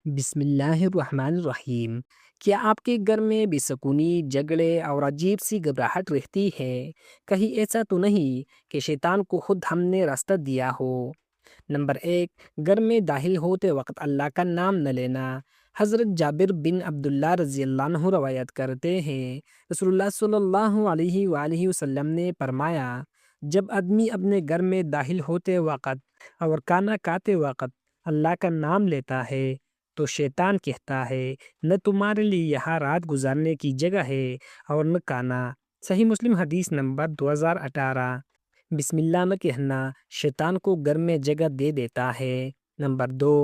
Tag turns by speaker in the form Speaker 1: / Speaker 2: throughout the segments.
Speaker 1: بسم اللہ الرحمن الرحیم۔ کیا آپ کے گھر میں بے سکونی، جھگڑے اور عجیب سی گھبراہٹ رہتی ہے؟ کہیں ایسا تو نہیں کہ شیطان کو خود ہم نے راستہ دیا ہو؟ نمبر 1، گھر میں داخل ہوتے وقت اللہ کا نام نہ لینا۔ حضرت جابر بن عبداللہ رضی اللہ عنہ روایت کرتے ہیں، رسول اللہ صلی اللہ علیہ وآلہ وسلم نے فرمایا، جب آدمی اپنے گھر میں داخل ہوتے وقت اور کھانا کھاتے وقت اللہ کا نام لیتا ہے تو شیطان کہتا ہے، نہ تمہارے لیے یہاں رات گزارنے کی جگہ ہے اور نہ کھانا۔ صحیح مسلم حدیث نمبر 2018۔ بسم اللہ نہ کہنا شیطان کو گھر میں جگہ دے دیتا ہے۔ نمبر 2،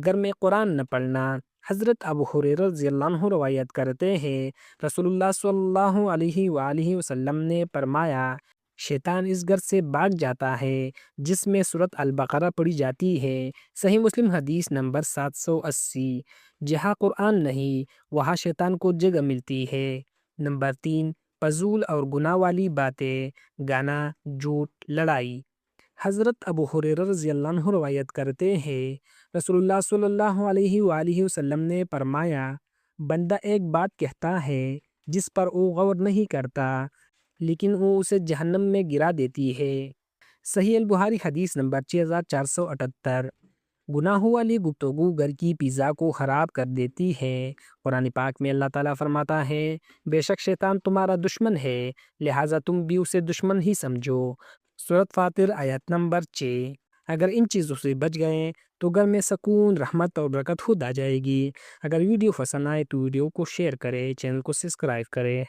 Speaker 1: گھر میں قرآن نہ پڑھنا۔ حضرت ابو ہریرہ رضی اللہ عنہ روایت کرتے ہیں، رسول اللہ صلی اللہ علیہ وآلہ وسلم نے فرمایا، شیطان اس گھر سے بھاگ جاتا ہے جس میں سورۃ البقرہ پڑھی جاتی ہے۔ صحیح مسلم حدیث نمبر 780۔ جہاں قرآن نہیں وہاں شیطان کو جگہ ملتی ہے۔ نمبر 3، فضول اور گناہ والی باتیں، گانا، جھوٹ، لڑائی۔ حضرت ابو ہریرہ رضی اللہ عنہ روایت کرتے ہیں، رسول اللہ صلی اللہ علیہ وآلہ وسلم نے فرمایا، بندہ ایک بات کہتا ہے جس پر وہ غور نہیں کرتا لیکن وہ اسے جہنم میں گرا دیتی ہے۔ صحیح البخاری حدیث نمبر 6478۔ گناہ والی گفتگو گھر کی فضا کو خراب کر دیتی ہے۔ قرآن پاک میں اللہ تعالیٰ فرماتا ہے، بے شک شیطان تمہارا دشمن ہے، لہٰذا تم بھی اسے دشمن ہی سمجھو۔ سورۃ فاطر آیت نمبر 6۔ اگر ان چیزوں سے بچ گئے تو گھر میں سکون، رحمت اور برکت خود آ جائے گی۔ اگر ویڈیو پسند آئے تو ویڈیو کو شیئر کرے، چینل کو سبسکرائب کرے۔